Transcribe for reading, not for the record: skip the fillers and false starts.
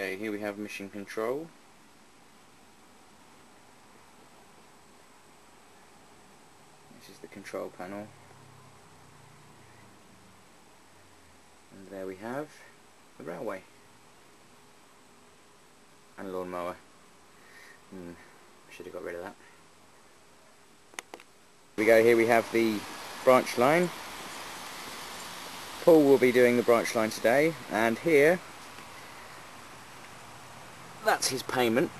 Okay, here we have mission control. This is the control panel. And there we have the railway. And a lawnmower. Should have got rid of that. Here we go, here we have the branch line. Paul will be doing the branch line today, and here, that's his payment.